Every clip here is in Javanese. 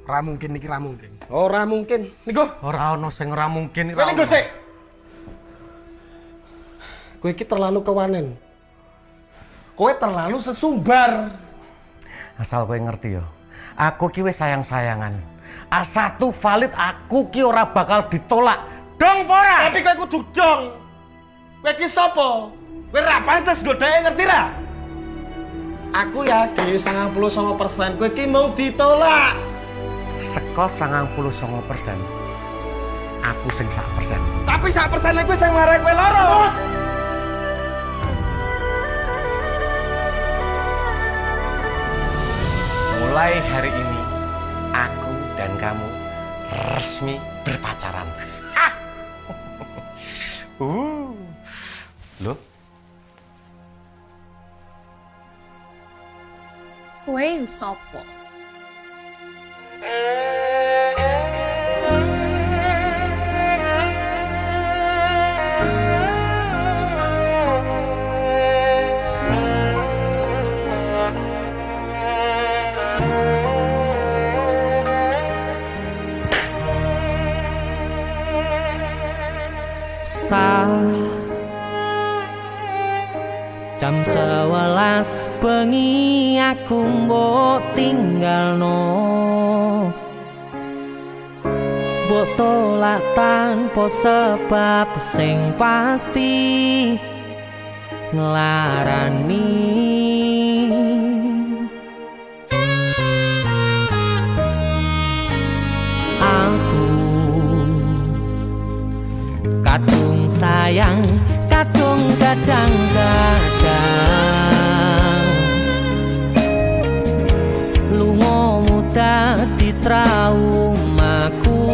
Ora mungkin iki ora mungkin. Ora mungkin. Niku Ora ono sing ora mungkin kowe niku sik. Kowe iki terlalu kewanen. Kowe terlalu sesumbar. Asal kowe ngerti yo. Aku ki wis sayang-sayangan. A1 valid aku ki ora bakal ditolak. Dong ora? Tapi kowe kudu dong. Kowe iki sapa? Kowe ra pantes godhae ngerti ra? Aku yakin 99% kowe iki mau ditolak. Seko 99%. Aku sing 1%. Tapi 1% kowe sing marai kowe loro. Mulai hari ini aku dan kamu resmi berpacaran. Loh? Kowe sapa? Jam 11 bengi aku mbok tinggalno, mbok tolak tanpa sebab sing pasti nglarani. Aku kadung sayang, kadung kadang-kadang lungamu dadi traumaku.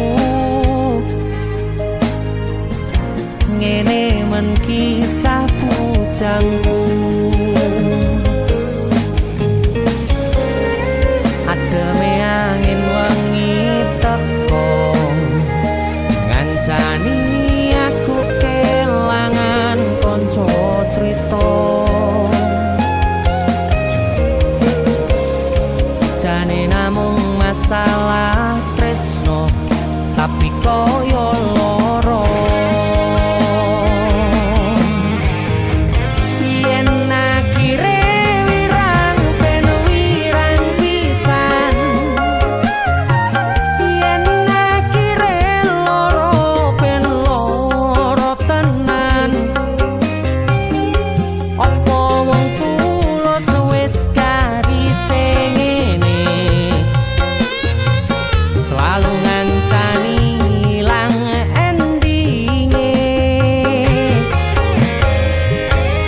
Ngene men kisah bujangku. Ademe angin wengi teko ngancani aku kelangan konco cerita. Jane namung masalah tresno tapi koyo loro. Yen akhire wirang ben wirang pisan, yen akhire loro ben loro tenan. Apa wong tulus wis karise ngene, selalu ngancani ilang endinge.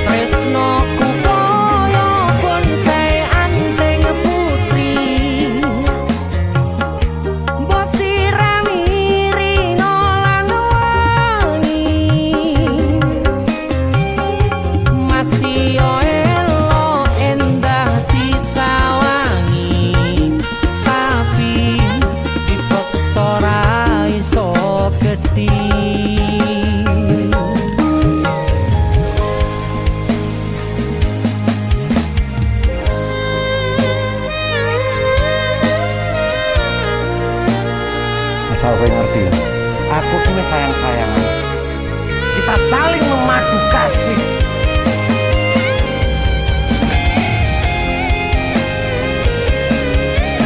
Tresnoku koyo bonsai anteng putri, mbok sirami rino lan wangi. Masih elo endah disawangi, tapi dipaksa ra iso gedhi. Asal kowe ngerti ya. Aku ki wis sayang-sayangan. Kita saling memadu kasih.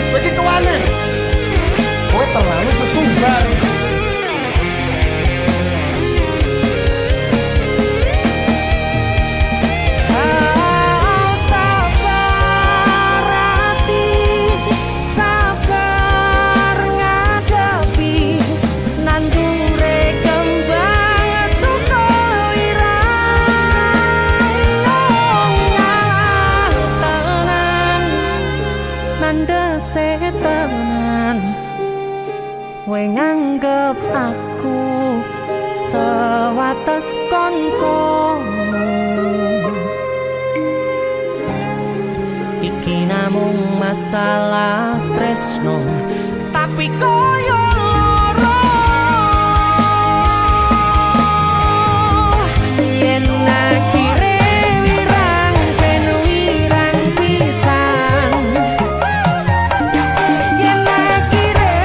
Kowe iki kewanen. Kowe terlalu sesumbar. Sabar hati, sabar ngadepi nandure kembang duka irang tenan, nandese tenan. Kowe nganggep aku sewates koncomu, iki namung masalah tresno tapi koyo loro. Yen akhire wirang ben wirang pisan, yen akhire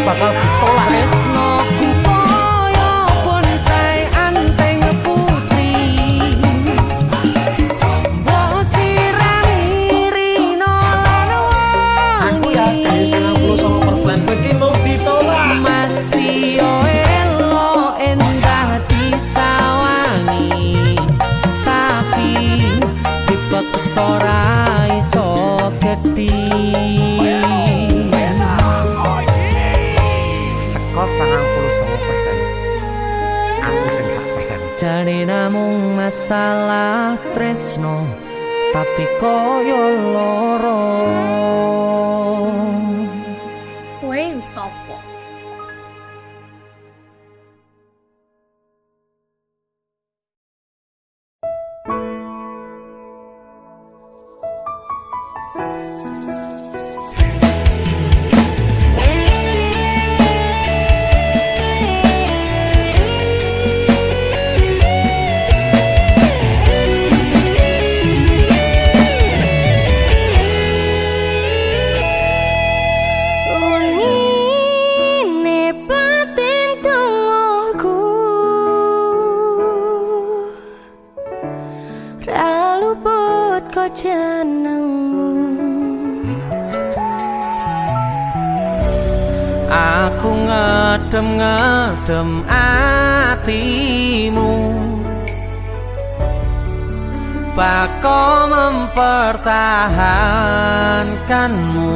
bakal ditolak. Tresnoku koyo bonsai anteng putri. Aku yakin 99% kowe ki mau ditolak. Masih elo endah disawangi, tapi dipeksa ora iso gedhi. Seko 99%. Aku sing 1%. Jane namung masalah tresno, tapi koyo loro. Kowe sopo? Unine batin tungguku, ra luput kok jenengmu. Aku ngedem-ngedem atimu, bako mempertahankanmu.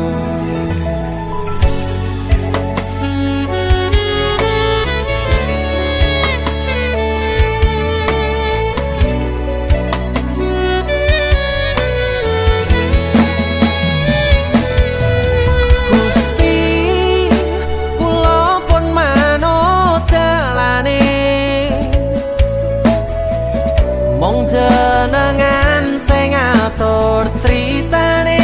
Gusti, kula pun manut dalane, mong jenengan sing ngatur critane.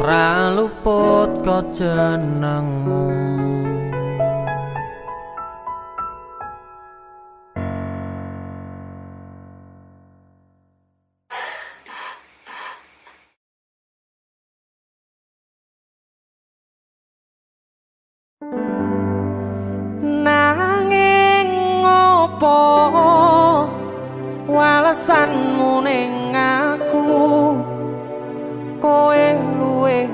ra luput kok jenengmu. Nanging ngopo walesanmu ning aku, kowe luwe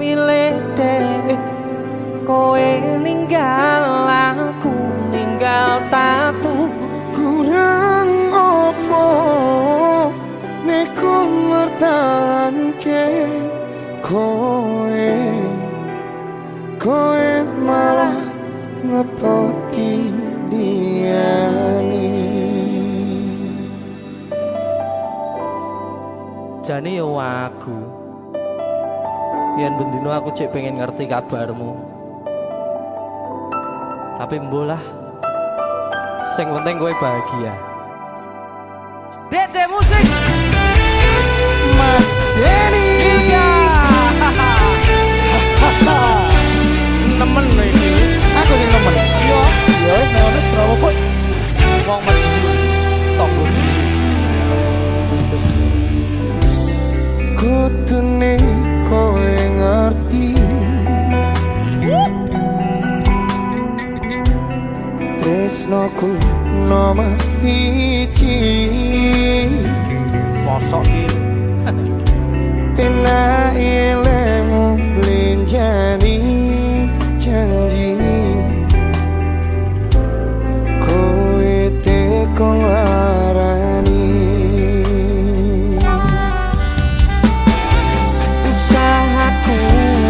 milih dek, kowe ninggal aku ninggal tatu. Kurang opo nek ku ngertanke kowe malah ngepoti diani. Jane yo aku yen bendino aku cek pengen ngerti kabarmu, tapi mbolah sing penting kowe bahagia. DC musik Mas Denny Ilga nemen lho iki. aku sing nemen. Yo Ya wis nek ono Surabaya bos. wong mati tonggo Kutune kowe ngerti tresnoku nomor siji. mosok iki Pena ilmu blinjani janji kowe tekong larani. usahaku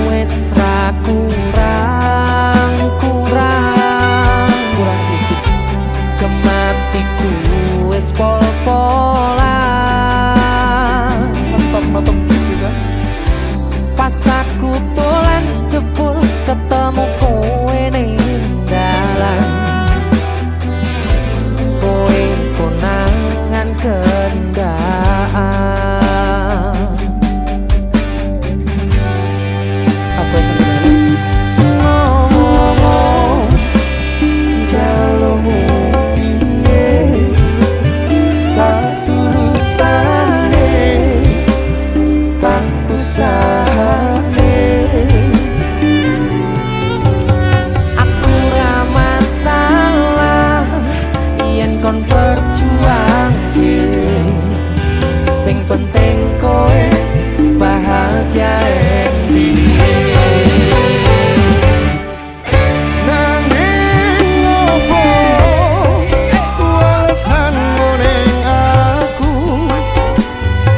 wis ra kurang Sikit kematiku wis pol-polan. mentok bisa. Pas aku tulen jebul ketemu kowe ning dalan, kowe konangan kendaan. Apa sebenarnya? Ngomong jalurmu piye tak turutane tak usahane. Aku ra masalah yen kon berjuang sing penting kowe bahagia Nanging opo walesanmu ning aku,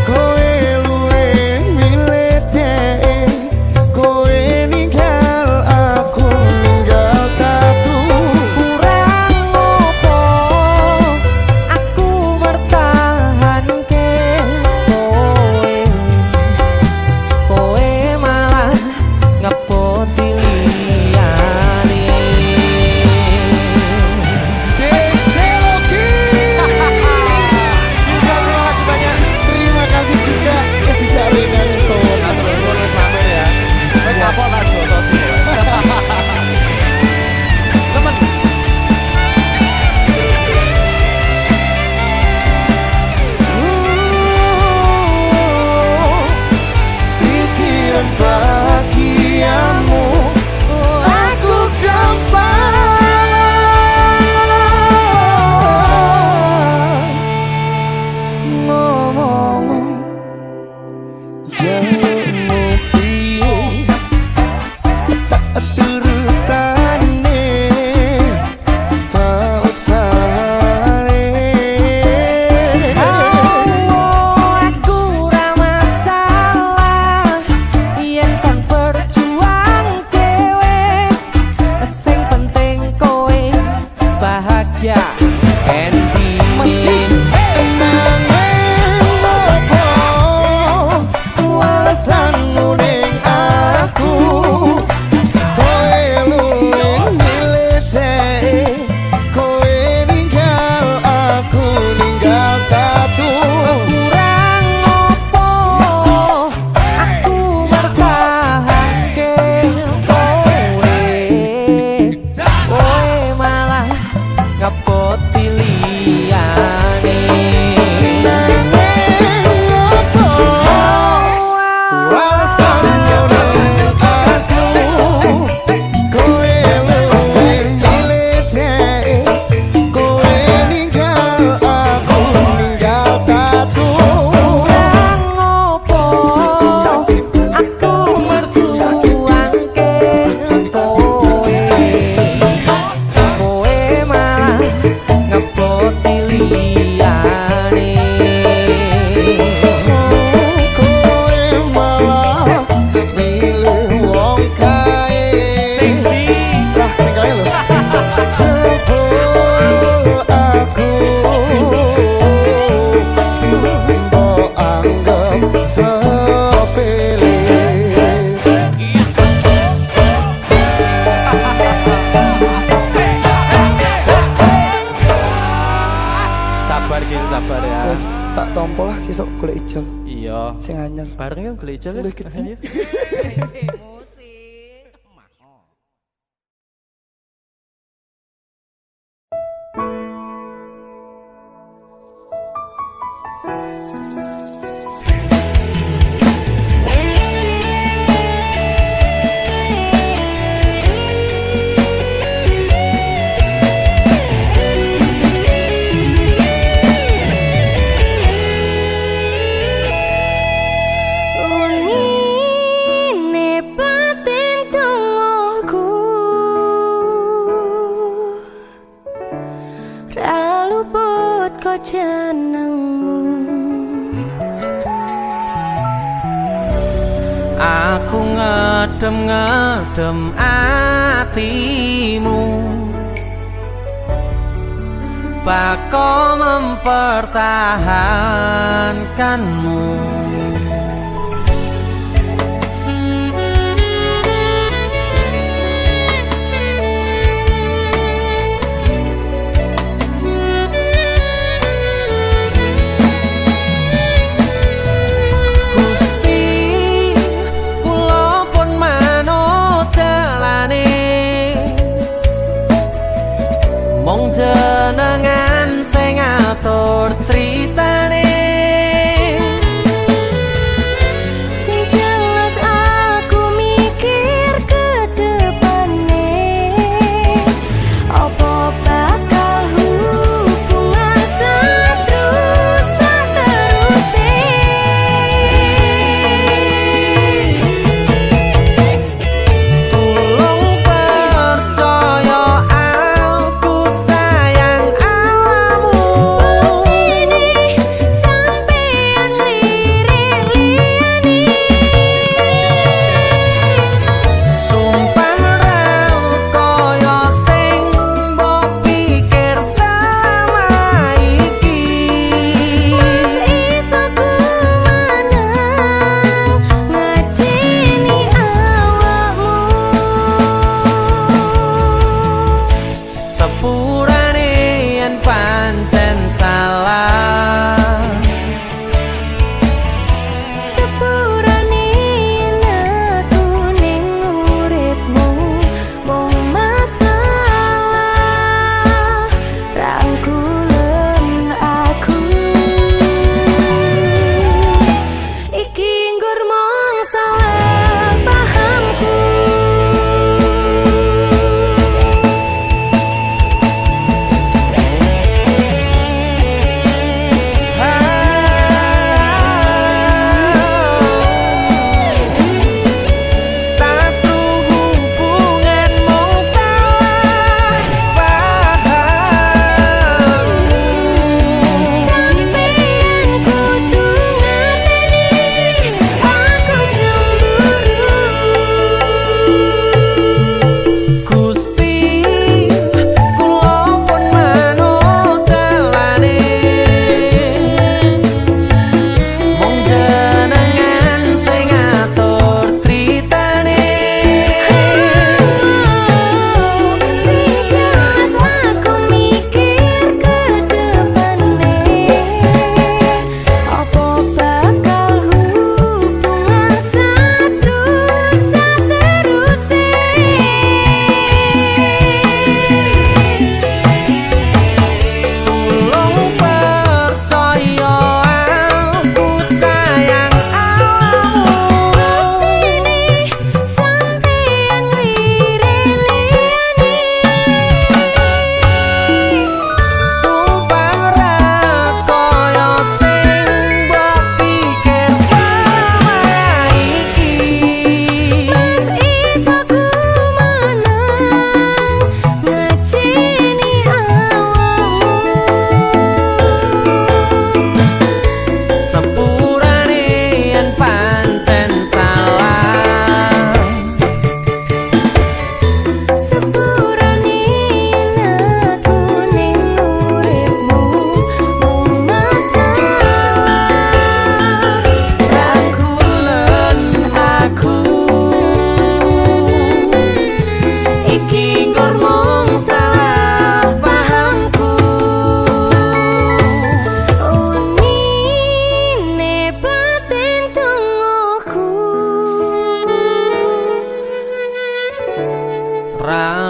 kowe luwe milih dek, kowe ninggal aku ninggal tatu. kurang opo aku bertahanke kowe Sabar ya. Wes tak tompo lah sesuk golek ijol Iya. sing anyar. Bareng yo golek ijol. Sing gede. Unine batin tungguku ra luput kok jenengmu. Aku ngedem-ngedem atimu, bako mempertahankanmu. Mong jenengan sing ngatur critane,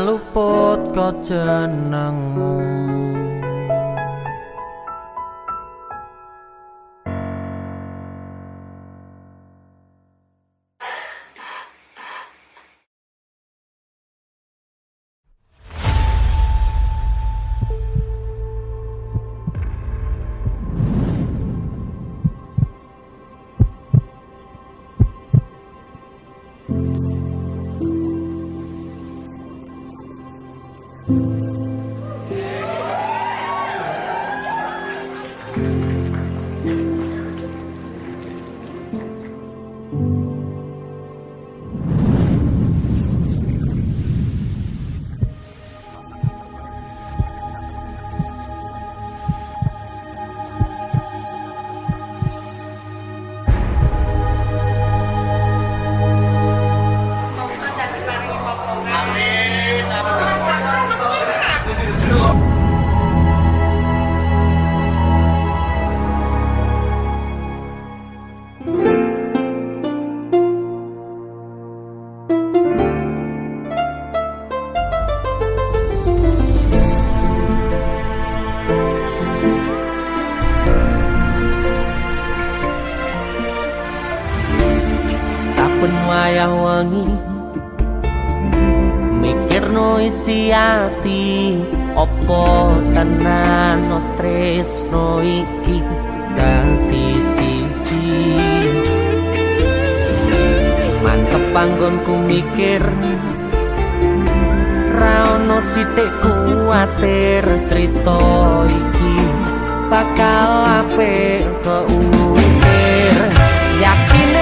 luput kok jenengmu. Saben wayah wengi mikirno isi ati, opo tenan no tresno iki dadi siji. Mantep panggonku mikir ra ono sithik kuwatir, crita iki bakal apik keukir. Yakin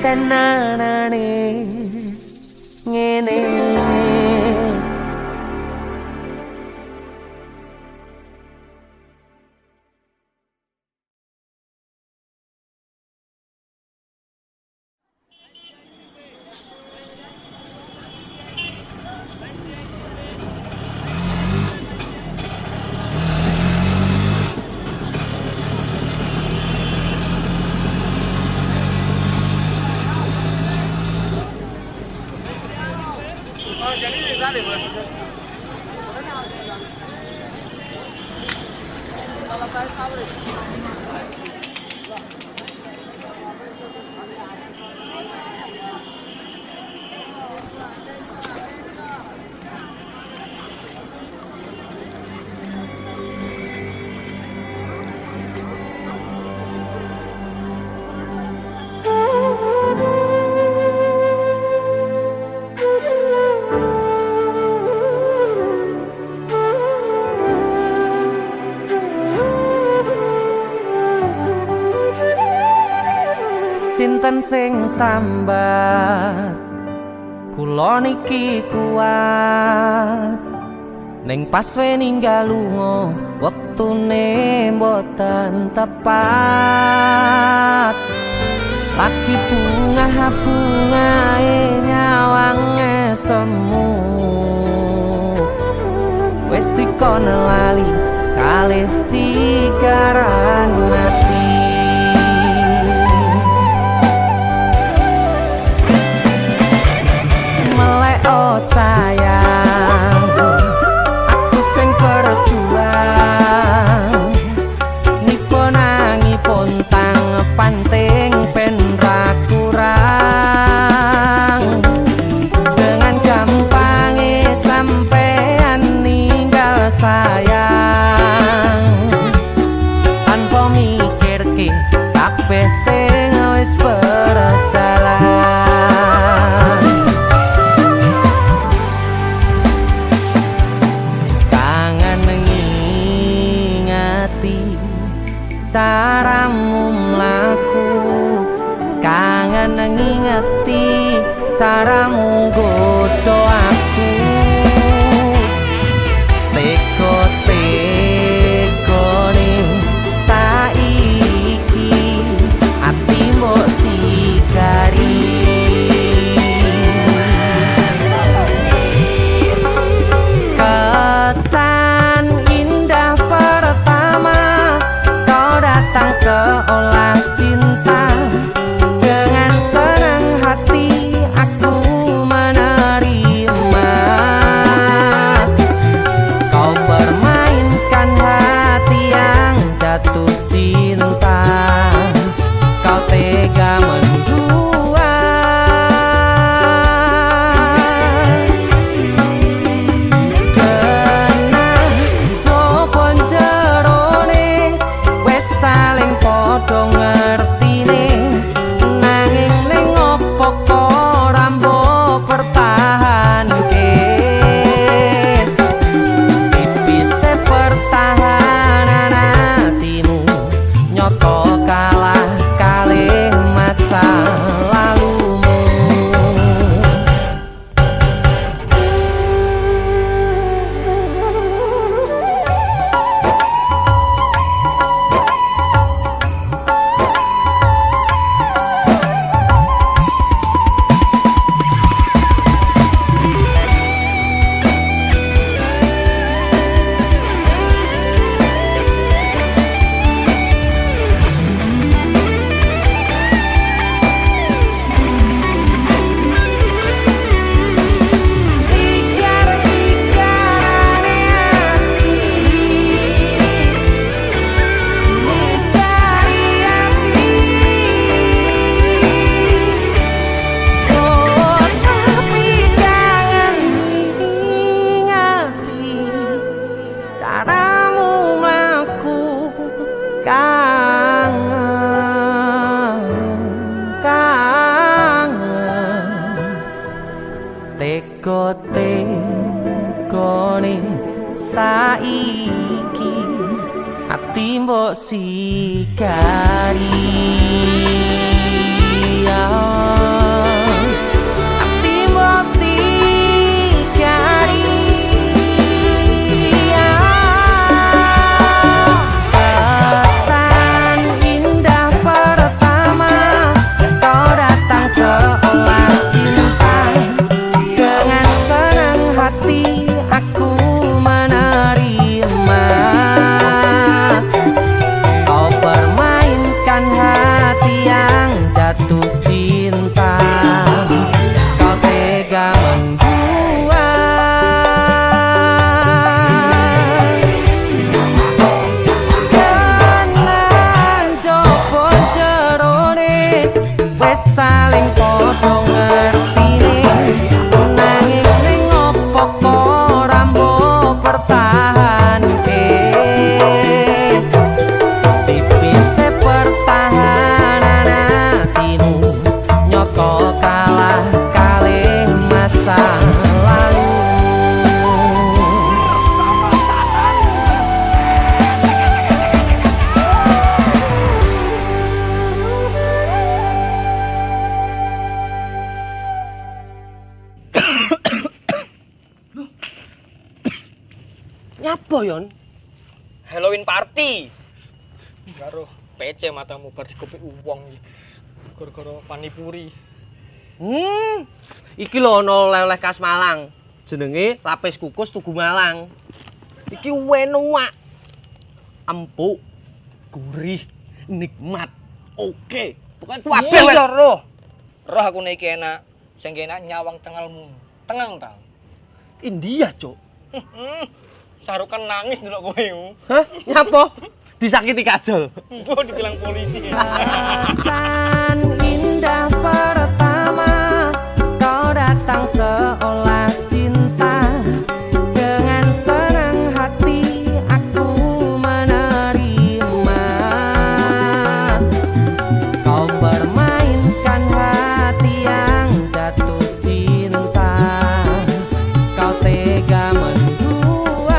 cananane ngene. Sinten sing sambat kula niki kuat ning pas ninggal lunga wektune mboten tepat. Lagi bunga-bungae nyawange semu wis dikon lali kalih sigaran mati. Oh sayang, aku sing berjuang nipun nangipun tang panting pen ra kurang. Dengan gampangnya sampean ninggal sayang tanpa mikirke kabeh sing wis berjalan. Caramu mlaku kangen ngingeti caramu godho aku teko-tekone saiki ati mbok sigari. Kesan indah pertama datang seolah cinta, dengan senang hati aku menerima. Kau permainkan hati yang jatuh cinta, kau tega mendua. Kena jopon jerone saling podo ngertine nanging ning opo ora mbok pertahanke. Tipise pertahanan hatimu nyoto kalah kalih masa lalumu. Teko-tekone saiki ati mbok sigari. saling padha ngertine nanging ning opo kok ora mbok pertahanke tipise pertahanan atimu nyata kalah kalih masa lalu. Nyapa yon? Halloween party. Karo PC matamu bar dikopi uwong iki. Gara-gara panipuri. Iki lho ana oleh-oleh khas Malang. Jenenge lapis kukus Tugu Malang. Iki enak. Empuk, gurih, nikmat. Oke. Pokoke kuwabe. Iya roh. Roh aku nek iki enak. Sing enak nyawang cengelmu. Tengang ta. India, Cuk. Sarukan nangis ndelok kowe. Hah? Nyapa? Disakiti kajol. Mbok dibilang polisi. Perasaan indah pertama kau datang seolah cinta dengan senang hati aku menerima kau permainkan hati yang jatuh cinta kau tega mendua.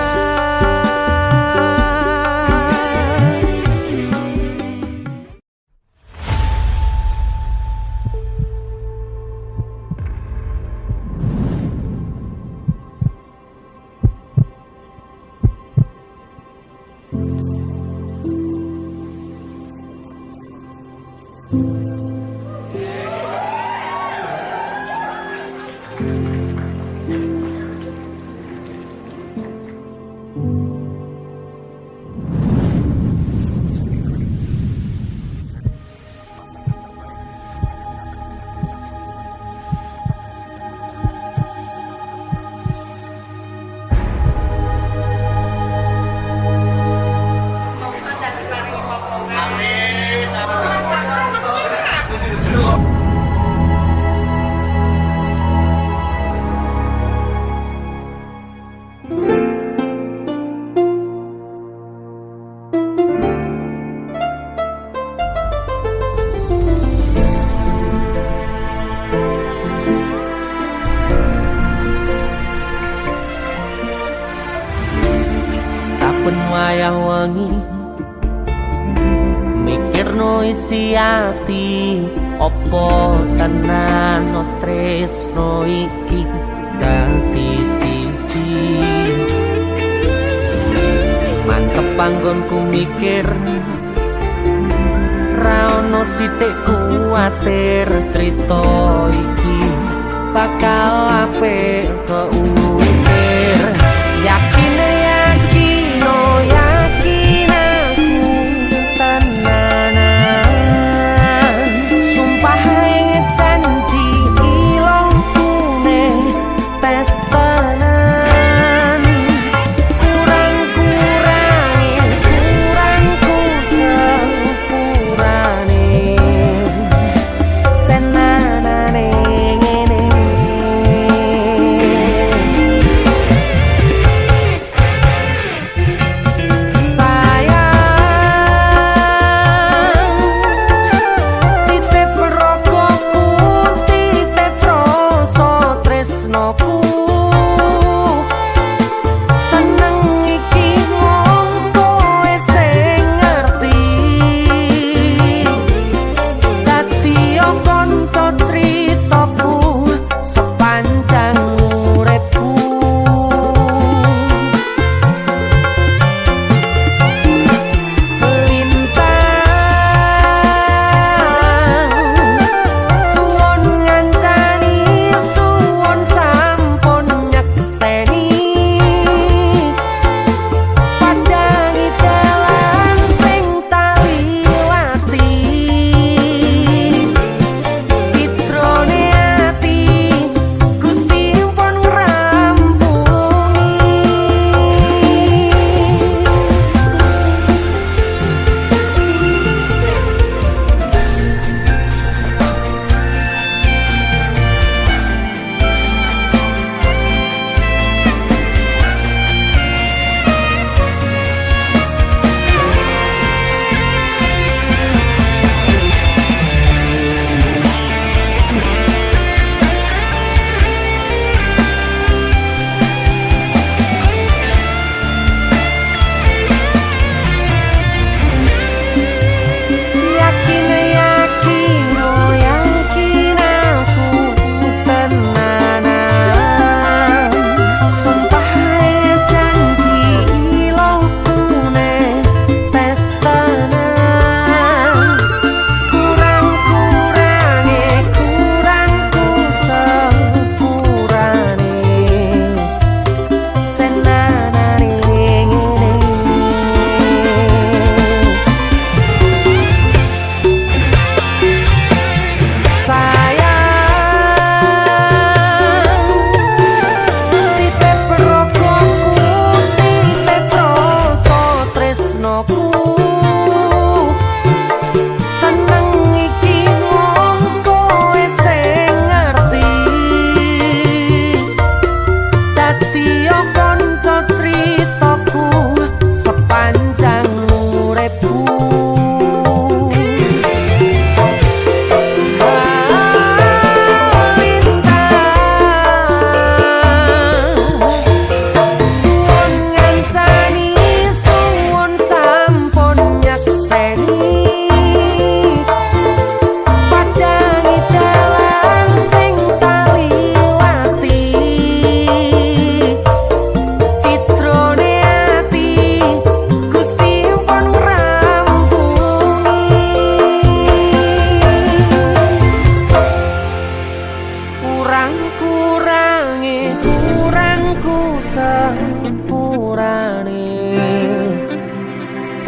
Saben wayah wengi mikirno isi ati opo tenan tresno iki dadi siji mantep panggonku mikir ra ono sithik kuwatir crita iki bakal apik keukir yakin yakin aku tenanan sumpah yang janji ilongku nih tes tenan kurangku sepurane cenanane ngene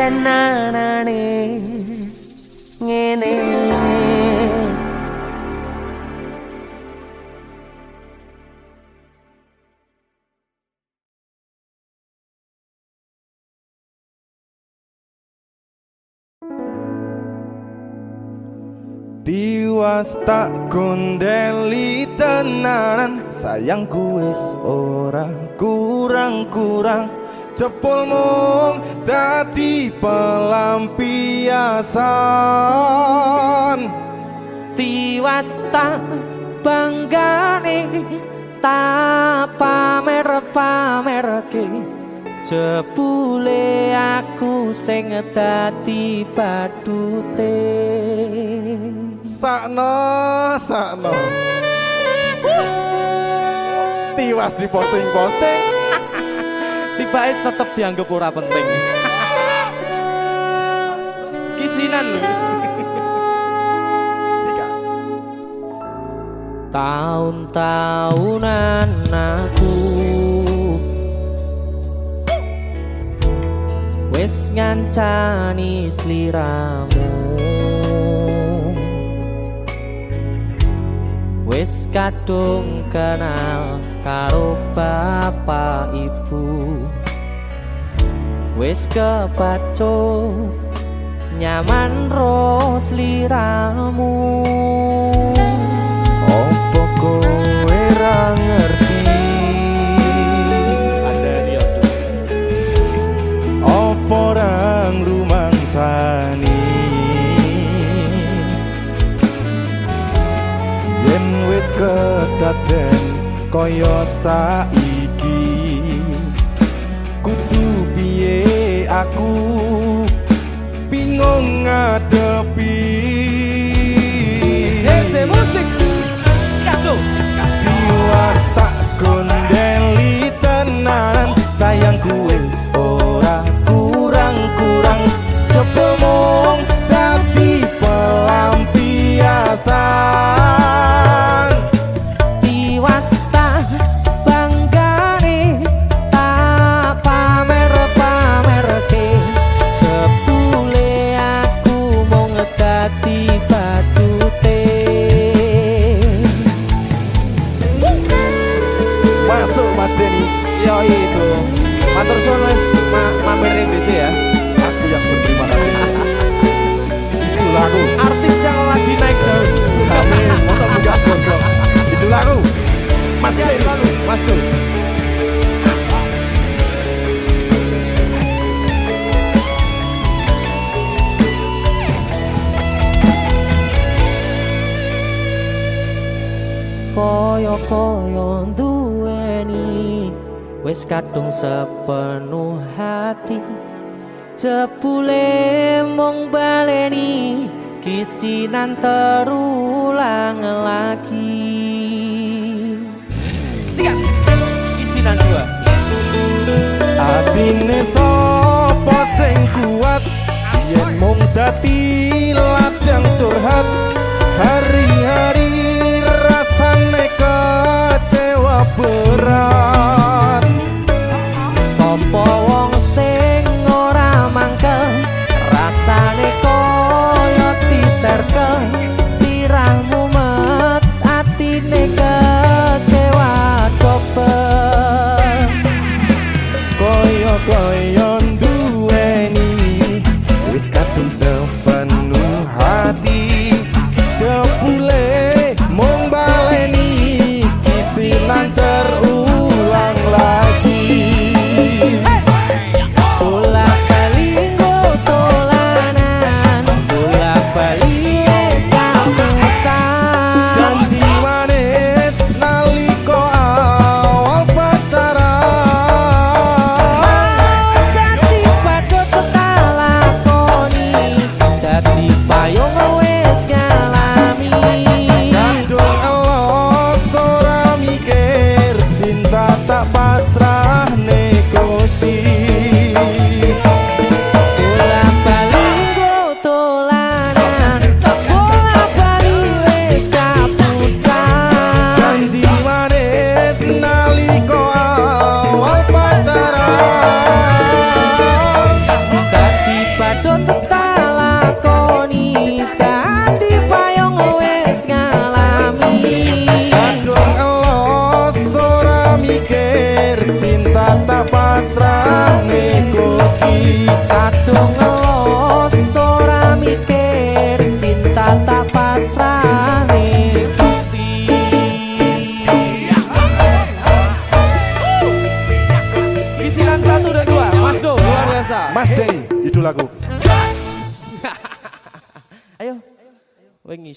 tenanane ngene. Tiwas tak gondeli tenanan, sayangku wis ora kurang-kurang. Jepul mung dadi pelampiasan. Tiwas tak banggane tak pamer-pamerke, jebule aku sing dadi badute. Sakno Tiwas di posting-posting, Tibae tetep dianggap ora penting. Kisinan lho. sikat. Tahun-tahunan aku wis ngancani sliramu, wis kadung kenal karo bapak ibu, wis kepacut nyaman ro sliramu. Opo kowe ra ngerti, Ada dia opo rang rumangsani, yen wis kedaden kaya saiki. Kudu piye aku bingung ngadepi. Dese musik Skato. Tiwas tak gondeli tenan, sayangku wis ora kurang-kurang. Sepemung dadi pelampiasan. Tiwas tak banggane tak pamer-pamerke, jebule aku mung dadi badute. Masuk Mas Denny, Yo itu matur suwun wis mampir ning DC ya. aku yang berterima kasih. Itulah aku. Artis yang lagi naik daun. Amin, motor muda gondrong. Itulah aku. Mas Sehat Denny. selalu, Mas Dul. Koyo-koyo duweni wis kadung sepenuh hati, jebule mung baleni kisinan terulang lagi. Sikat kisinan dua. Atine sapa sing kuat, yen mung dadi ladang curhat. Hari-hari rasane kecewa berat. Sopo wong sing ora mangkel, rasane koyo diserkel. Sirahmu met atine kecewa dobel. Koyo-koyo duweni wis kadung sepenuh hati, jebule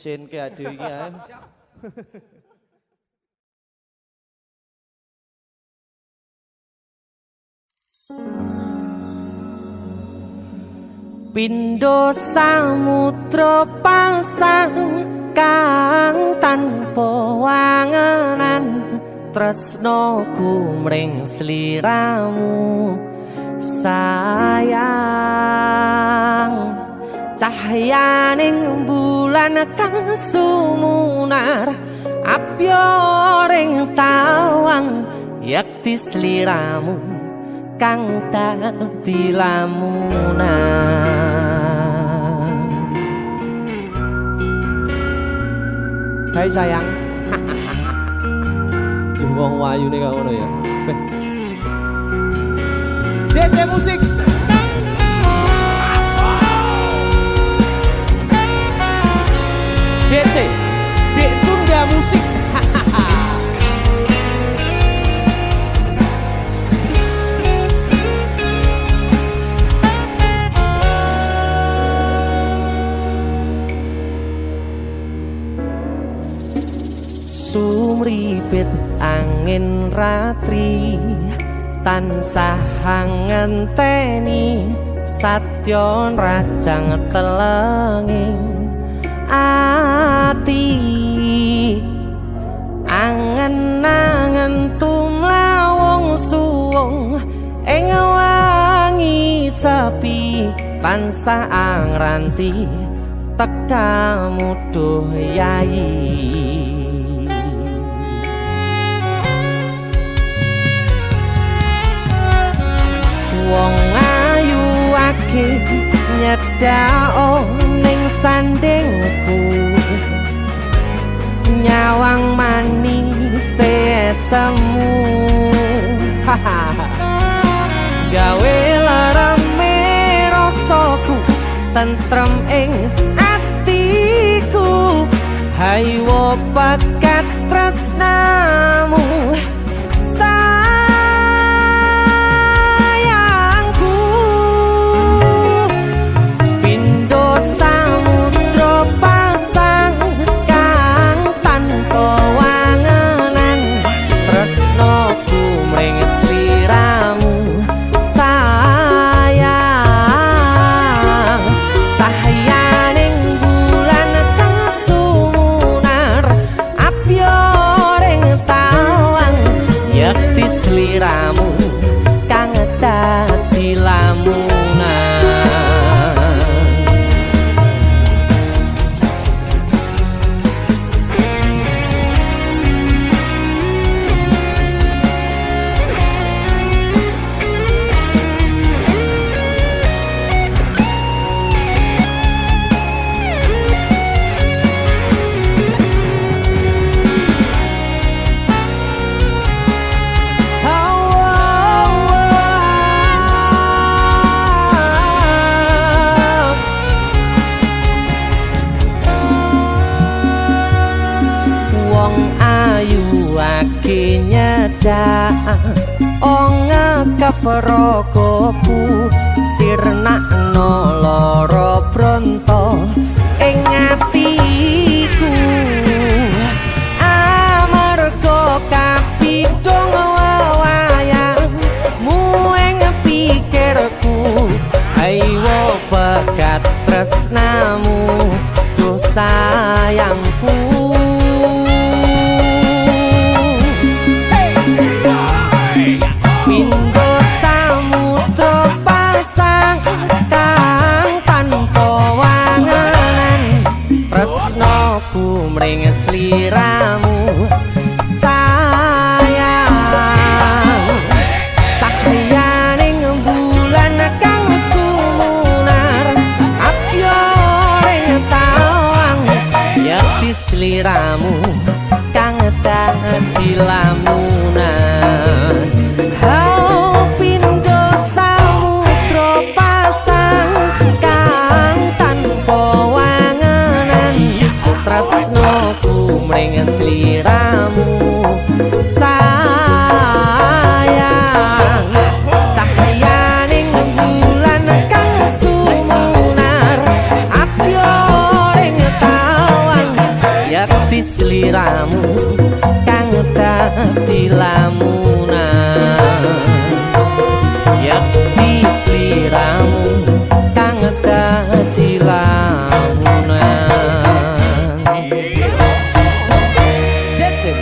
diisin-isin ke ade iki ae. Pindho samudra pasang kang tanpa wangenan tresnaku mring sliramu sayang cahyaning bulan kang sumunar apyoring tawang yakti sliramu kang dadi lamunan. Hai sayang. Jeng wong wayune kok ngono ya. Beh. DC musik. DC. Dek Tunda musik. Sumripit angin ratri tansah ngenteni satyon rajang telenging ati angen-angen tumlawung suwung ing wangi sepi tansah angranti tekamu duh yayi. Wong ayu akeh nyedhak ning sandingku nyawang manis semu gawe larame rasaku tentrem ing atiku haywo bakat tresnamu Prokopu sirnakno lara bronto ing atiku amarga kapidhong wayangmu ing pikirku ayo bakat tresnamu duh sayangku. Mring sliramu sayang cahyaning bulan kang sumunar apyoring tawang yakti sliramu kang dadi lamunan. Hau pindho samudra pasang kang tanpa wangenan tresnaku mring sliramu sayang cahyaning bulan kang sumunar apyoring tawang sliramu kang dadi lamunan yakti sliramu kang dadi lamunan. That's it.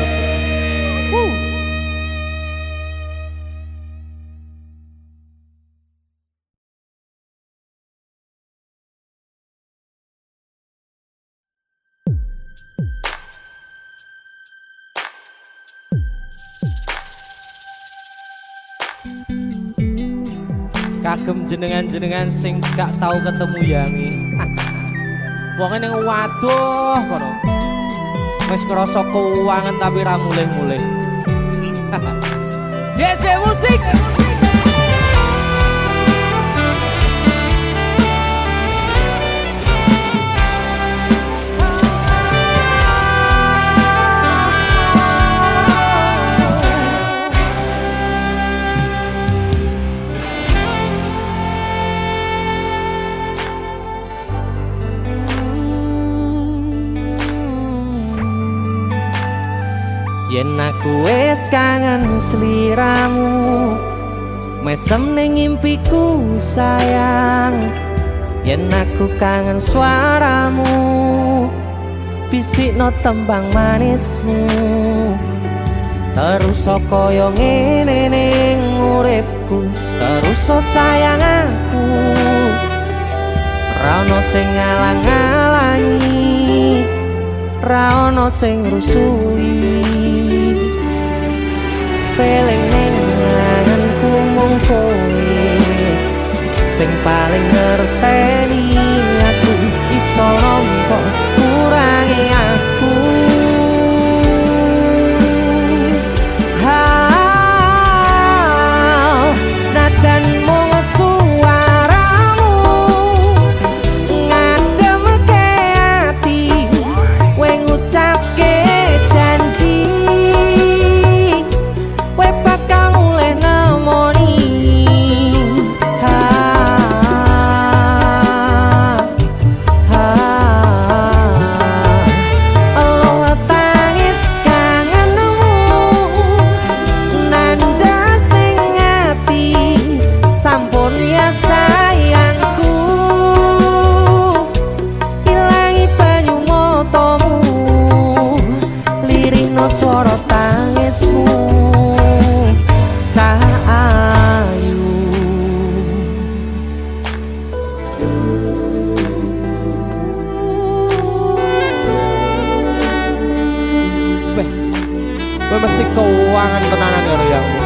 Kagem jenengan-jenengan sing gak tau ketemu yangi. Wong ning waduh kono. Wis ngrasa keuangan tapi ra mulih-mulih. DC musik. Yen aku wis kangen sliramu mesem ning impiku sayang. Yen aku kangen suaramu bisikno tembang manismu. Terus kaya ngene ning uripku, terus sayang aku. Ra ono sing ngalang-alangi, ra ono sing rusui. Feeling ning ngangenku mung kowe sing paling ngerteni aku. Iso nampa kurangi aku. Senajan mung suaramu ngademke ati, kowe ngucapke janji kowe bakal mulih nemoni. Allah tangis kangenmu nandas ning ati, sampun ya sayangku. Ilangi banyu matamu, lirihno swara tangismu. Cah ayu kowe mesti keuangan tenanan karo yamu.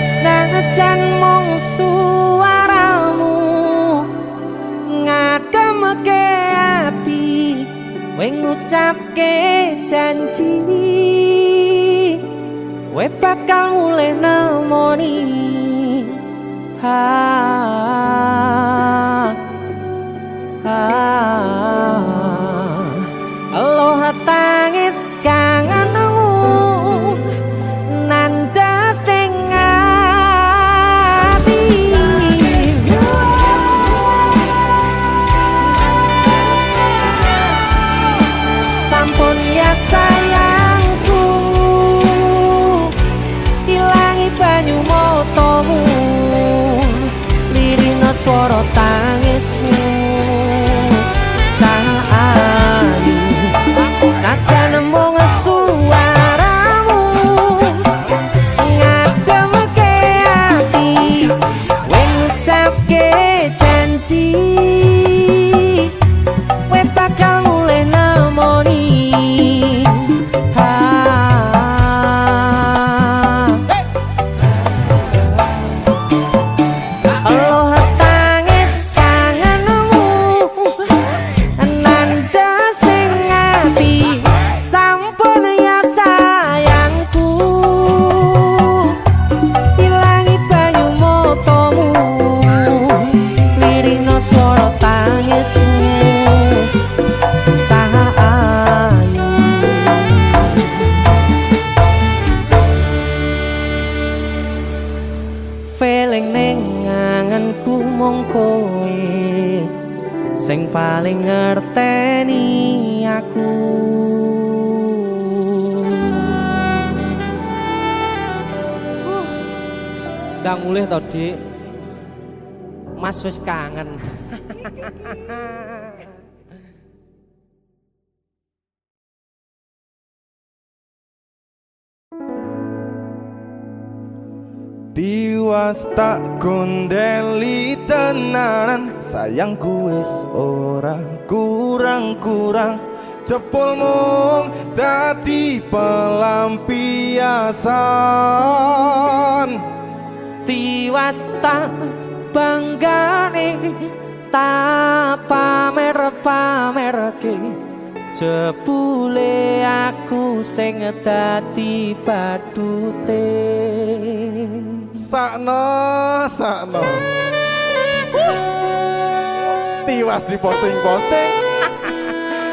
Senajan mung suaramu ngademke ati, kowe ngucapke janji kowe bakal mulih nemoni. Allah tangis kangenmu nandas ning ati. Sampun ya sayangku, ilangi banyu matamu, lirihno swara tangismu. Cah ayu senajan mung suaramu ngademke ati, kowe ngucapke janji kowe bakal mulih nemoni. Allah tangis tangismu cah ayu. Feeling ning anganku mung kowe sing paling ngerteni aku. Ndang mulih to, Dik. Mas wis kangen. Tiwas tak gondeli tenanan, sayangku wis ora kurang-kurang. Jepul mung dadi pelampiasan. Tiwas tak banggane tak pamer-pamerke, jebule aku sing dadi badute. Sakno tiwas di posting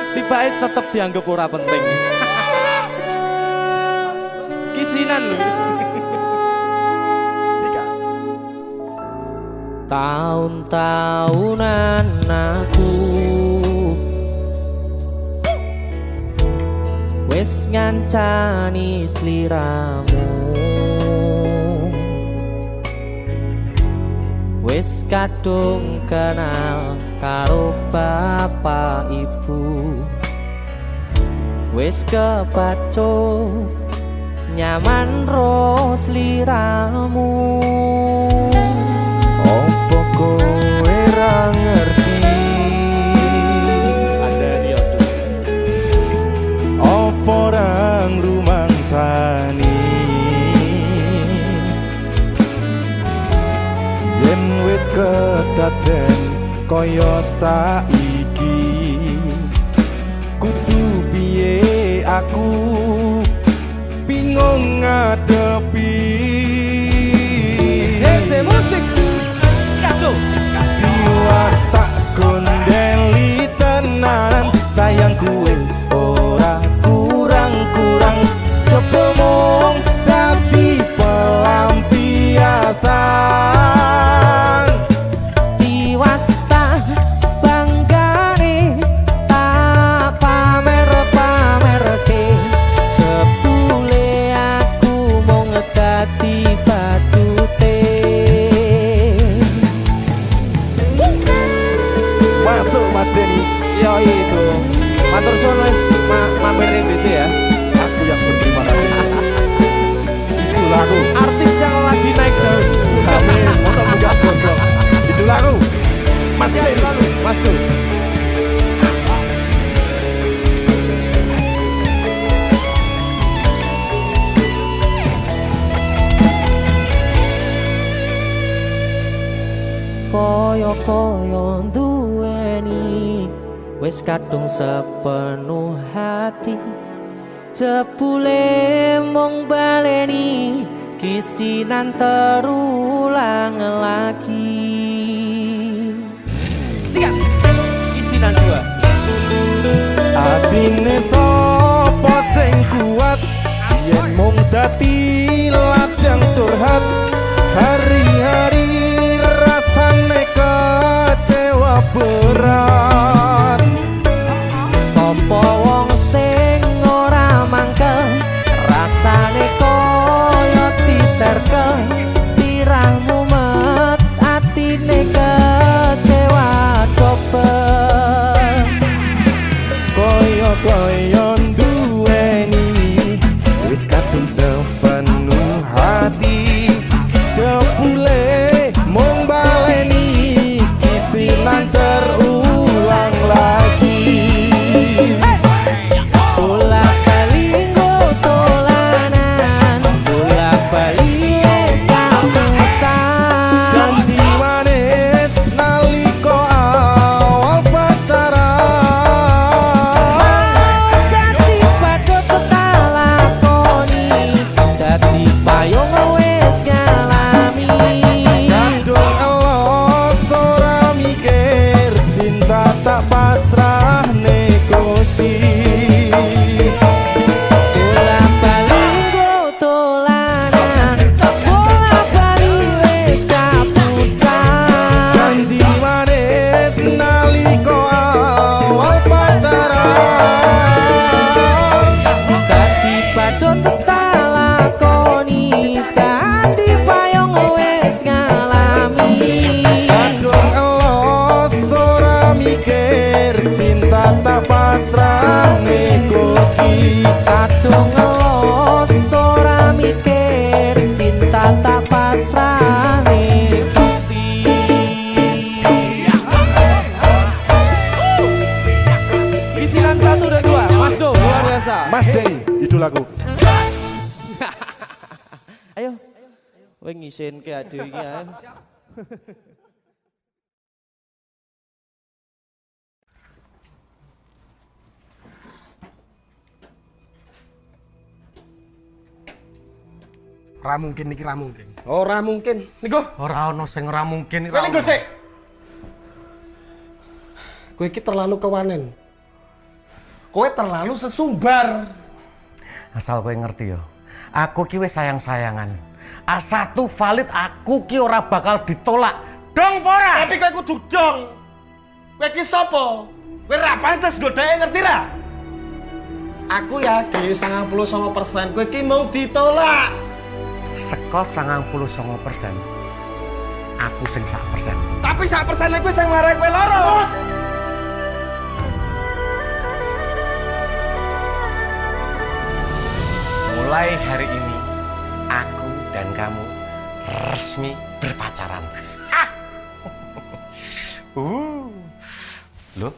Tibae tetep dianggap ora penting. Kisinan lho. Tahun-tahunan aku wis ngancani sliramu, wis kadung kenal karo bapak ibu, wis kepacut nyaman ro sliramu. opo kowe ra ngerti, Ada dia opo ra ngrumangsani yen wis kedaden kaya saiki. Kudu piye aku bingung ngadepi. Dese musik Skato. Tiwas tak gondeli tenan, sayangku wis ora kurang-kurang. Jebul mung dadi pelampiasan. Tiwas tak banggane tak pamer-pamerke, jebule aku mung dadi badute. Masuk Mas Denny, Yo itu matur suwun wis mamerin DC ya. aku yang berterima kasih. Itulah aku. Artis yang lagi naik daun. Amin. Motor muda gondrong. Itulah aku. Mas Sehat Denny. selalu, Mas Dul. Koyo-koyo duweni wis kadung sepenuh hati, jebule mung baleni kisinan terulang lagi. Sikat kisinan dua. Atine sapa sing kuat yen mung dadi ladang curhat. Hari-hari rasane kecewa berat. Sopo wong sing ora mangkel, rasane koyo diserkel, sirahmu met atine kecewa dobel. Koyo-koyo duweni wis kadung sepenuh hati, jebule mung baleni kisinan terulang. tak pasrahne Gusti. Kadung ngelos ora mikir, cinta tak pasrahne Gusti. Bisilan 1 dan 2, Mas Do, luar biasa. Mas Denny, idolaku. Ayo, kowe ngisin ke ade iki ae. Ra mungkin niki ra mungkin. Ora mungkin. Niku, Ora ono sing ora mungkin. kowe niku sik. Kowe iki terlalu kewanen. Kowe terlalu sesumbar. Asal kowe ngerti yo. Aku ki wis sayang-sayangan. A1 valid aku ki ora bakal ditolak. Dong ora? Tapi kowe kudu dong. Kowe iki sapa? Kowe ra pantes godhae ngerti ra? Aku yakin 99% kowe iki mau ditolak. Seko 99%. Aku sing 1%. Tapi 1% kowe sing marai kowe loro. Mulai hari ini aku dan kamu resmi berpacaran. Loh,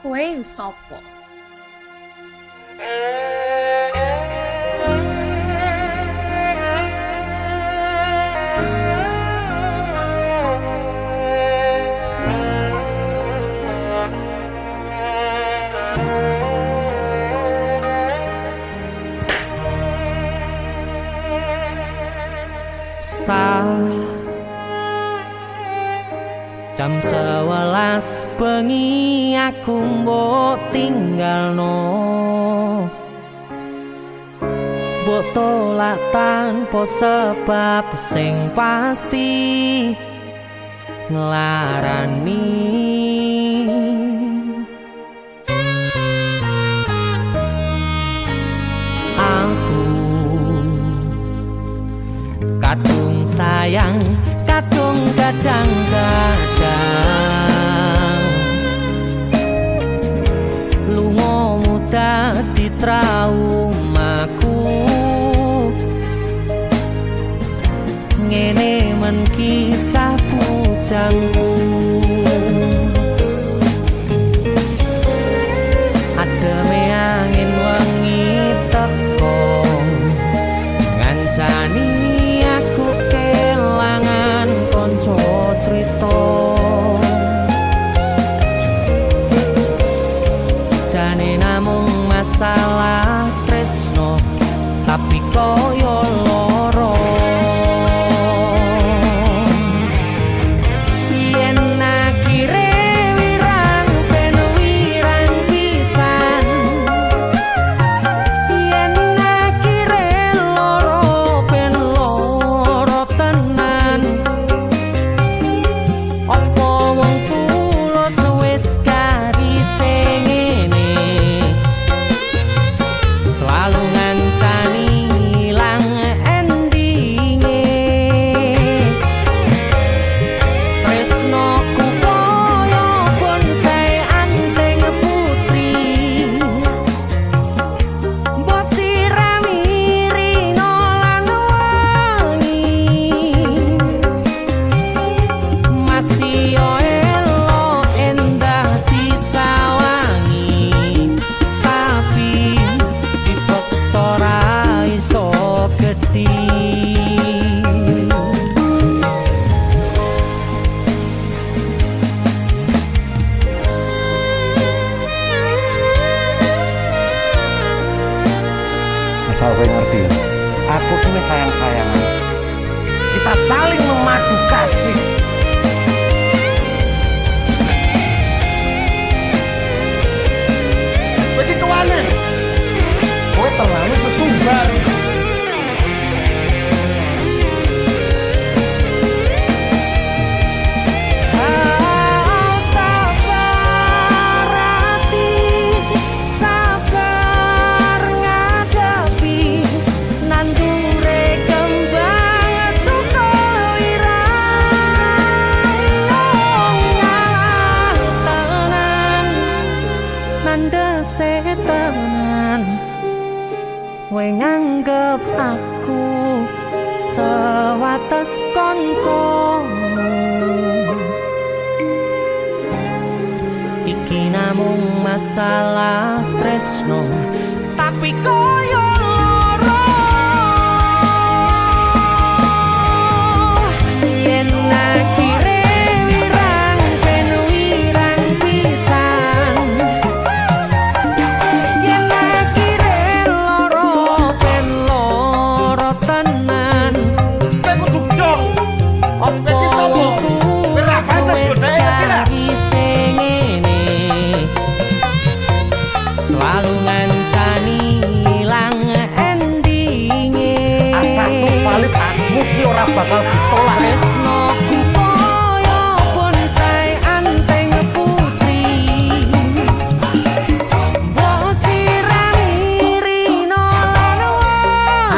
Kowe sopo? Jam 11 bengi aku mbok tinggalno, mbok tolak tanpa sebab sing pasti nglarani. Aku kadung sayang, kadung kadang-kadang lunga dadi traumaku. Ngene men kisah bujangku. Ademe angin wengi teko ngancani aku kelangan konco crita. Jane namung masalah tresno tapi koyo loro. Yen wis kancamu. Iki namung masalah tresno, tapi koyo loro. Yen akhire wirang ben wirang pisan, yen akhire loro ben loro tenan. Kowe kudu dong. Kowe iki sapa? Kowe ra pantes godhae ngerti ra? Selalu ngancani ilang endinge. Asatu valid aku ki ora bakal ditolak. Tresnoku koyo bonsai anteng putri. Wosirani rino lan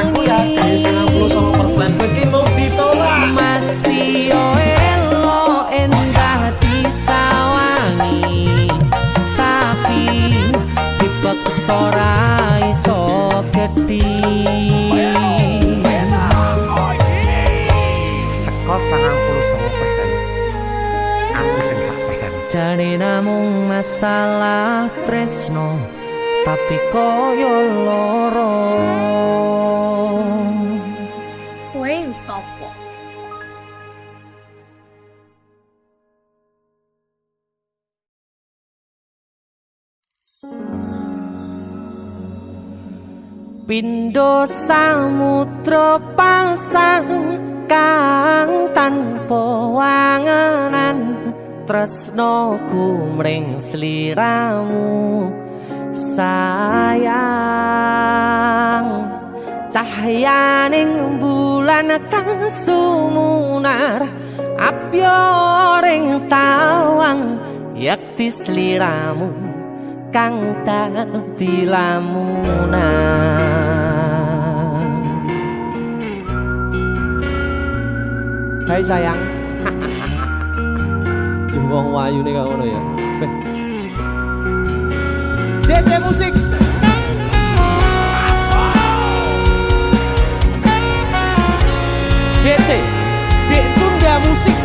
Aku yakin 99% kowe iki mau ditolak. masih elo endah disawangi, tapi dipaksa ora iso gedhi. Seko 99%. Aku sing 1%. Jane namung masalah tresno, tapi koyo loro. Kowe sopo? Pindho samudra pasang kang tanpa wangenan, tresnoku mring sliramu sayang. Cahyaning bulan kang sumunar, apyoring tawang yakti sliramu kang dadi lamunan. Hai sayang. Jengwong wayu nih kak ngono ya. Beh. DC musik. DC. Dek Tunda musik.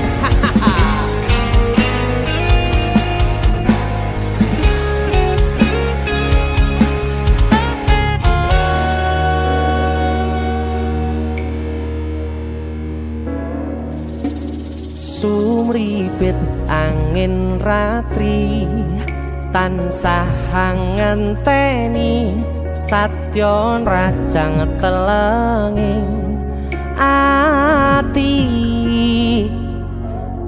Sumripit angin ratri tansah ngenteni satyon rajang telenging ati.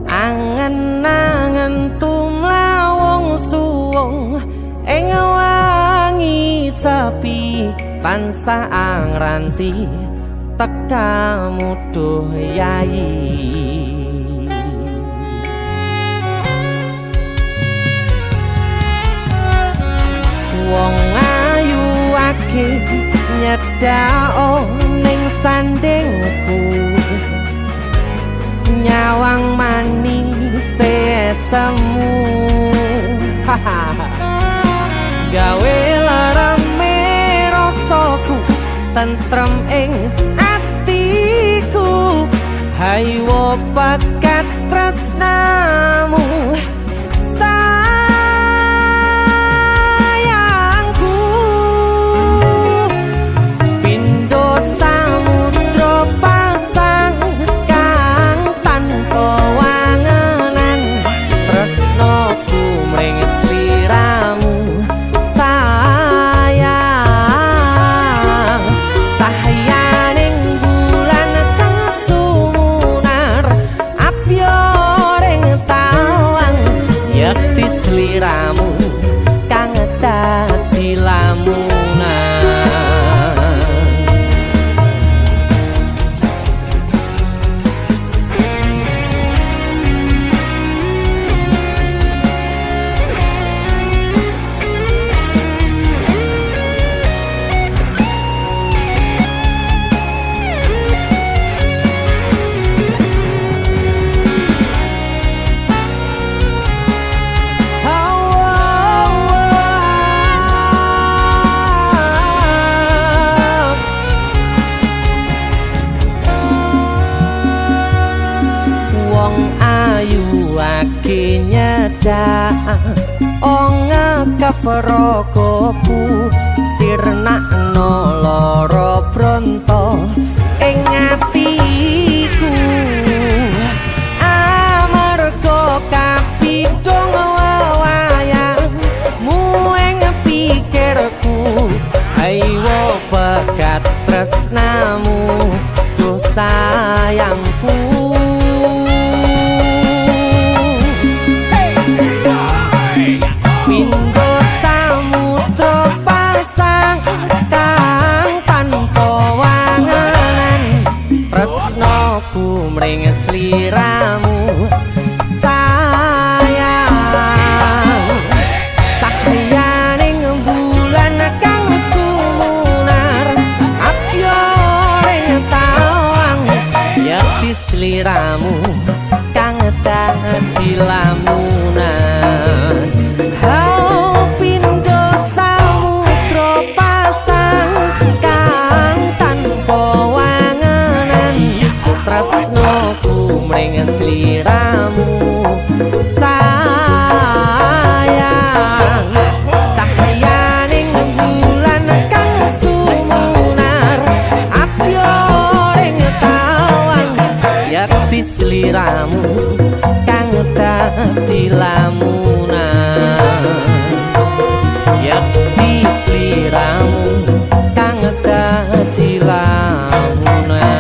Angen-angen tumlawong suwung ing wangi sepi tansah angranti tekamu duh yayi. Wong ayu akeh nyedhak ning sandingku, nyawang manis semu. Gawe larame rasaku tentrem ing atiku, haywo pekat tresnamu sayangku. Pindho samudra pasang kang tanpa wangenan, tresnoku mring sliramu sayang. Cahyaning bulan kang sumunar, apyoring wong ayu ake nyedak ong keperokoku sirnakno loro bronto ing atiku amarga kapidhong wayangmu ing pikirku ayo pekat tresnamu duh sayangku Pindho samudra pasang kang tanpa wanganan tresnaku mring sliramu sayang cahyaning bulan kang sumunar apyoring tawang yakti sliramu kang dadi lamunan mring sliramu sayang cahyaning bulan kang sumunar apyoring tawang yakti sliramu kang dadi lamunan yakti sliramu kang dadi lamunan.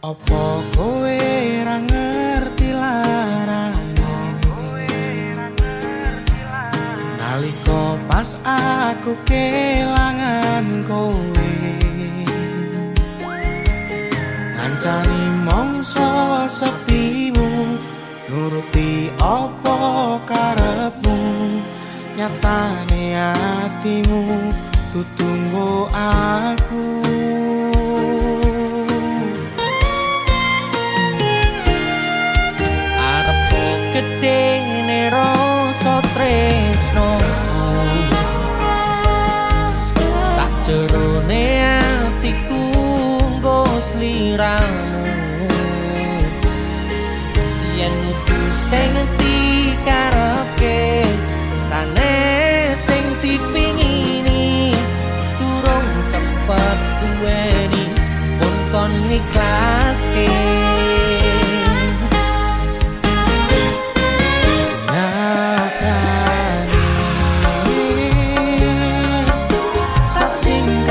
Opo kowe ra ngerti larane nalika pas aku kelangan kowe ngancani mongso sepimu nuruti opo karepmu nyatane atimu tutunggo aku gedene rasa tresno sajrone atiku nggo sliramu yen kudu sing dikarepke sanes sing dipingini durung sepet duweni pun kon ikhlaske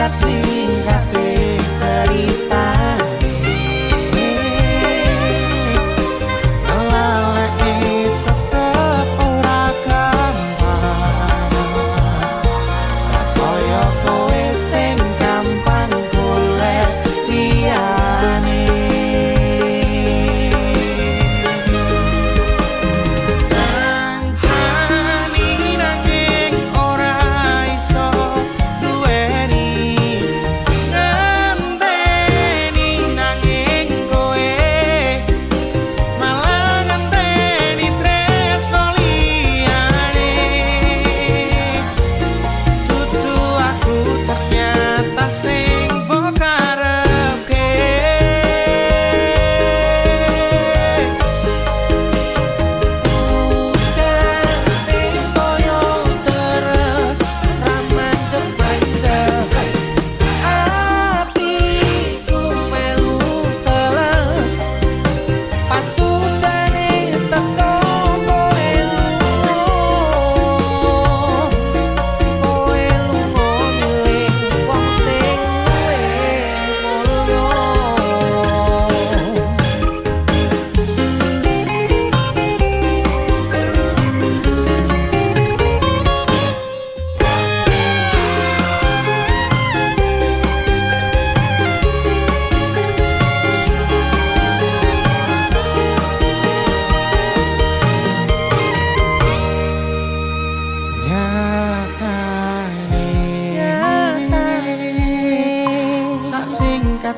singkate cerita lalai tetep ora gampang kaya kowe sing gampang golek liyane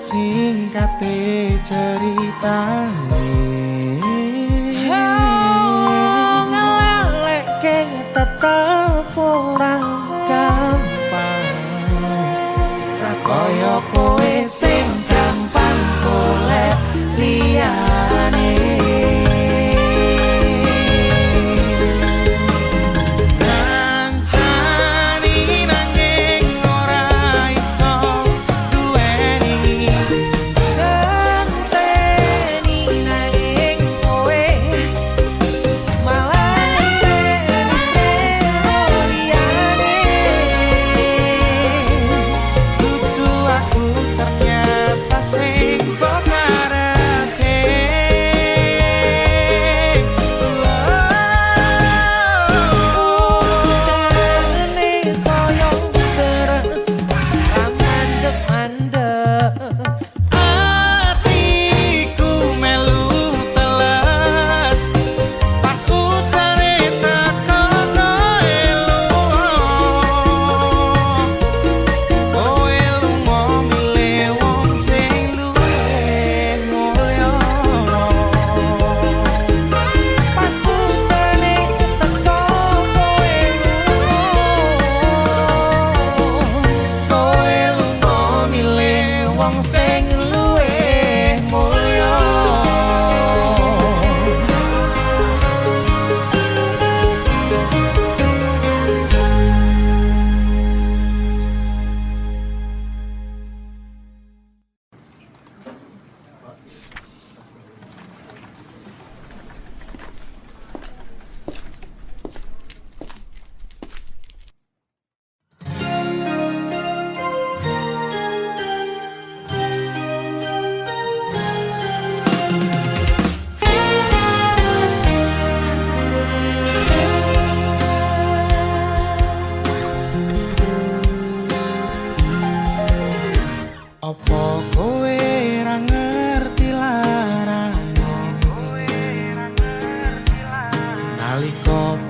singkate ceritane ngelalekke tetep ora gampang ra kaya kowe sing gampang golek liyane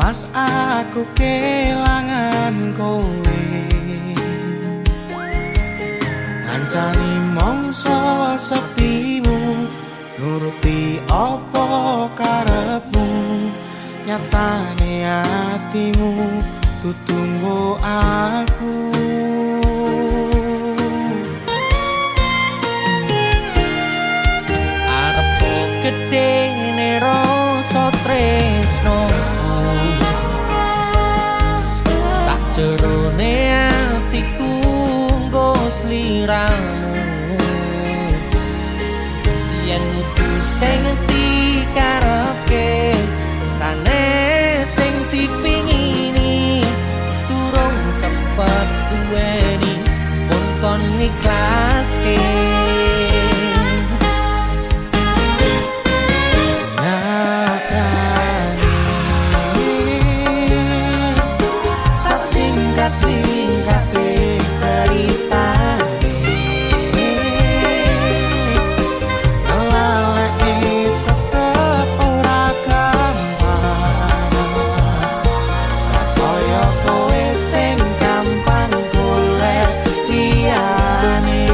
pas aku kelangan kowe ngancani mongso sepimu nuruti apa karepmu nyatane atimu tutunggu aku arepku gede rasa tresno sakjerone atiku nggo sliramu yen kudu sing dikarepke sanes sing dipingini durung sempet duweni pun kon ikhlaske singkat cerita lalai tetep ora gampang kaya kowe sing gampang golek liyane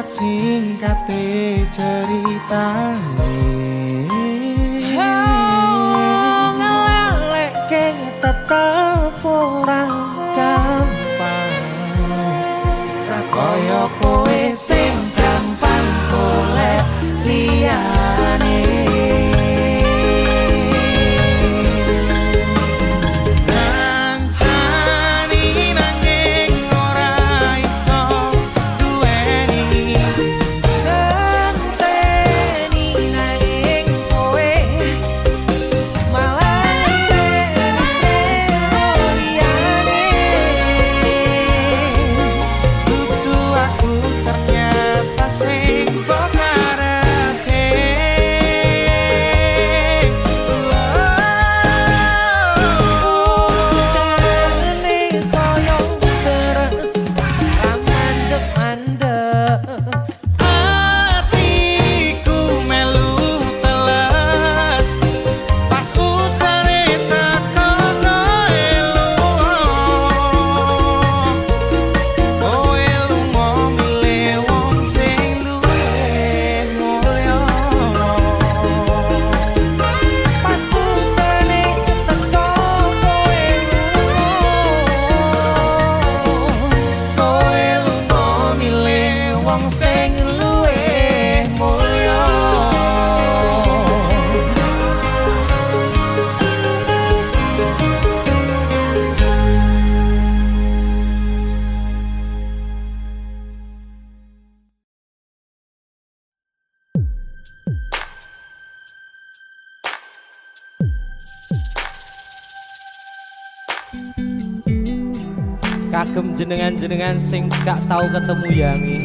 singkate ceritane ngelalekke tetep ora gampang ra kaya kowe sing gampang golek liyane kagem jenengan-jenengan sing gak tau ketemu yangi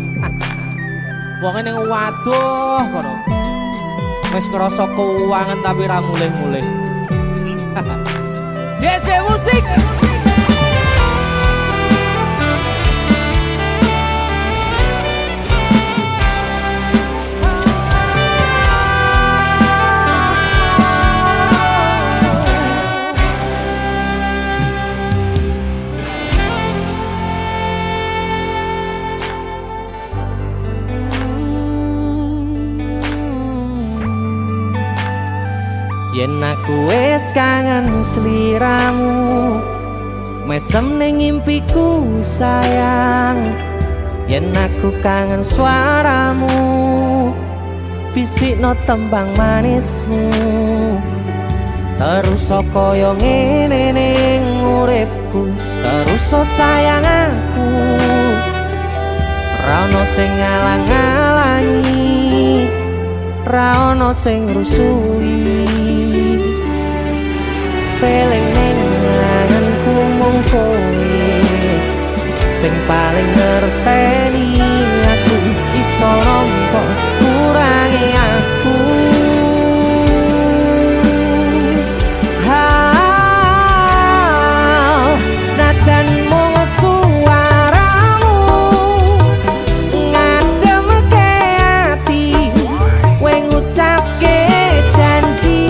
wong ning waduh kono wis ngrasa keuangan tapi ra mulih-mulih DC musik yen aku wis kangen sliramu mesem ning impiku sayang yen aku kangen suaramu bisikno tembang manismu terus kaya ngene ning uripku terus sayang aku ra ono sing ngalang-alangi ra ono sing rusui feeling ning ngangenku mung kowe sing paling ngerteni aku iso nampa kurangi aku senajan mung suaramu ngademke ati kowe ngucapke janji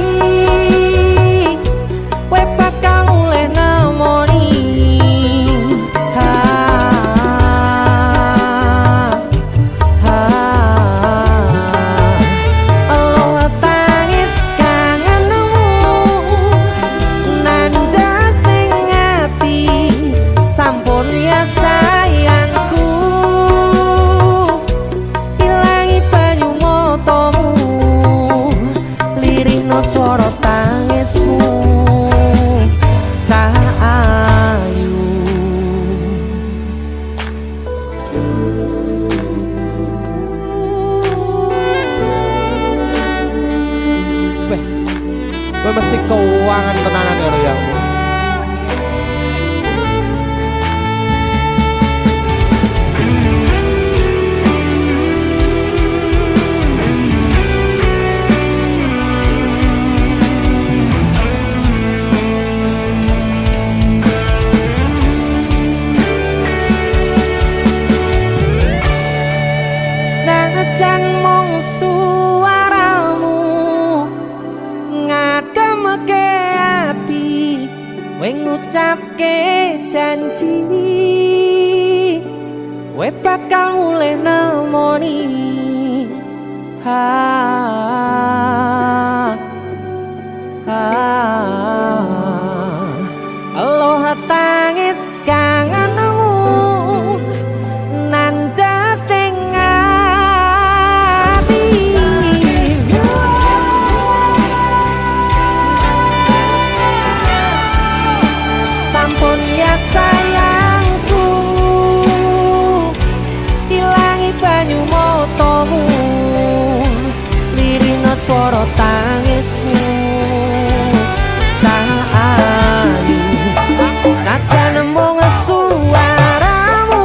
kowe bakal mulih nemoni Allah tangis kangenmu nandas ning ati sampun ya sayangku ilangi banyu matamu lirihno swara tangismu cahayu kowe mesti keuangan tenanan karo yangmu senajan mung suaramu ngademke ati kowe ngucapke janji kowe bakal mulai nemoni aloha tangis kangenmu nandas ning ati sampun ya sayangku ilangi banyu motomu lirina swara tangismu ayu senajan mung suaramu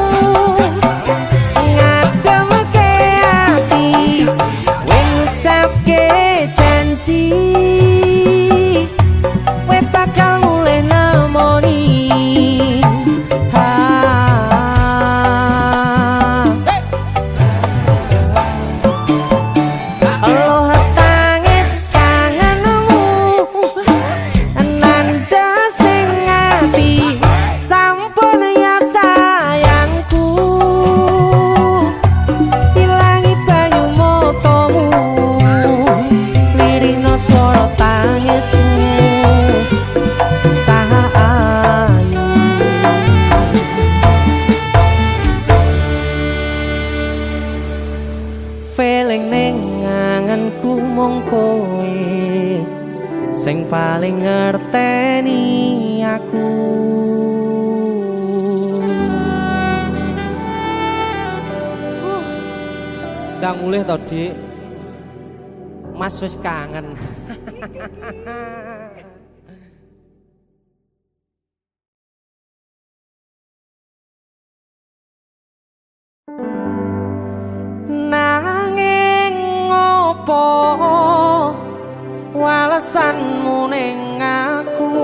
ngademke ati kowe ngucapke janji kowe bakal mulai nemoni aloha tangis kangenmu nandas ning ati sampun ya sayangku ilangi banyu motomu lirina swara tangismu cah ayu feeling ning anganku mung kowe sing paling ngerteni aku. Ndang mulih to, Dik. Mas wis kangen. Nanging ngopo walesanmu ning aku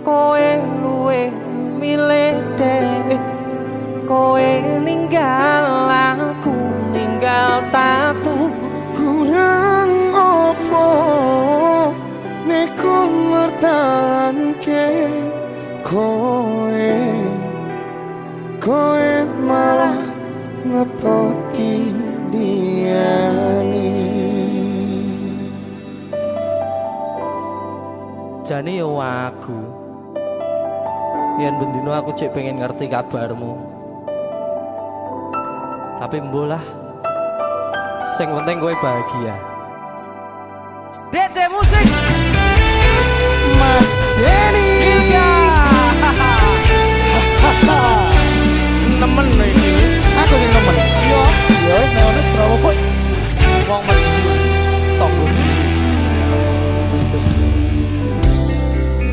kowe luwe milih dek kowe ninggal aku ninggal tatu kurang opo neku ngertanke kowe malah ngepoti diani jane yo aku yen bendino aku cek pengen ngerti kabarmu tapi mbolah sing penting kowe bahagia. DC musik Mas Denny nemen iki aku sing nemen yo ya wis nek ono Surabaya bos wong mesti tonggo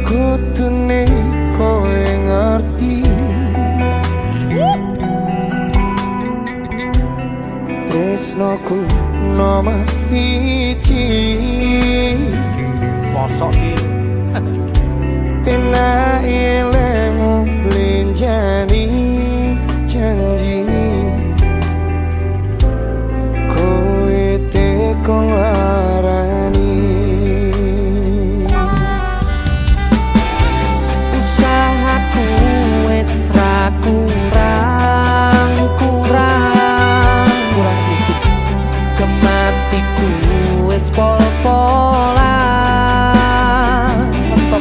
kutune kowe ngerti tresnoku nomor siji mosok iki pena ilmu blinjani janji kowe tekong larani usahaku wis ra kurang sedikit kematiku wis pol-polan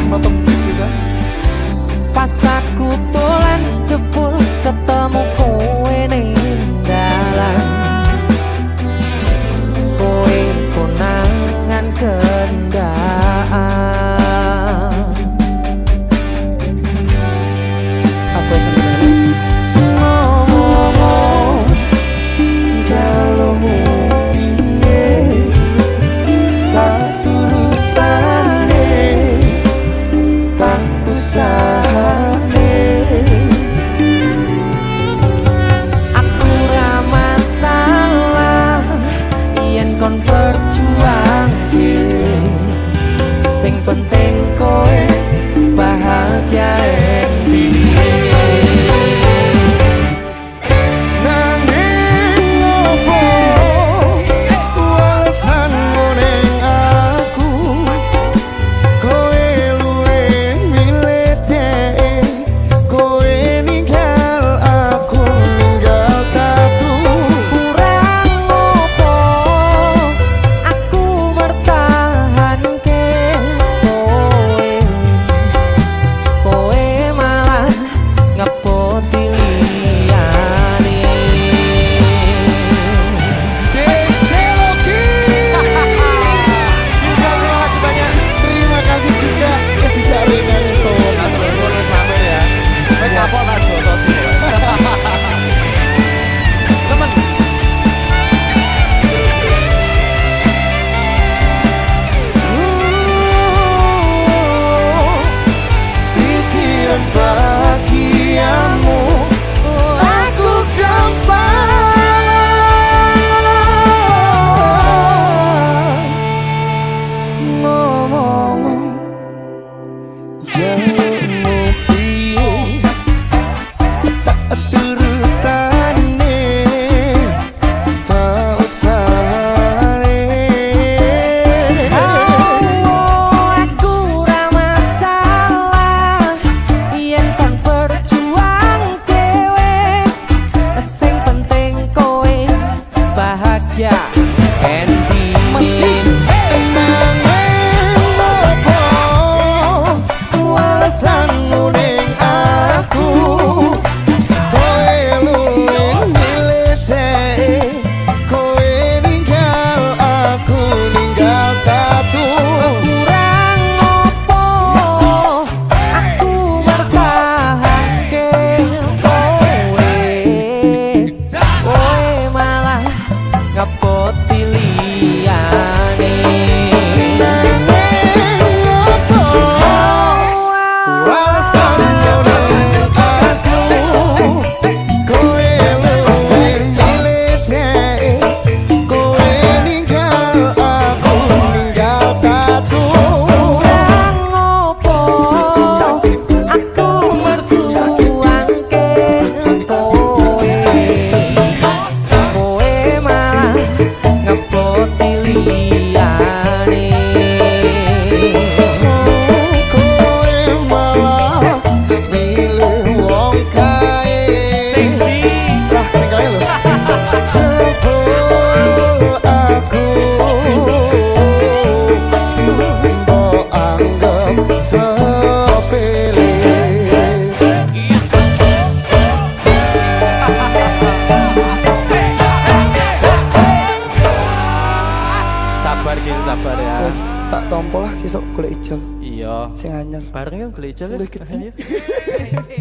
nonton bisa pas aku dolan jebul ketemu kowe ning dalan kowe konangan kendaan apa sebenarnya ngomong jalurmu piye tak turutane tak usahane Sing anyar. Bareng yuk, beli ijal Sing yuk. luwih gede.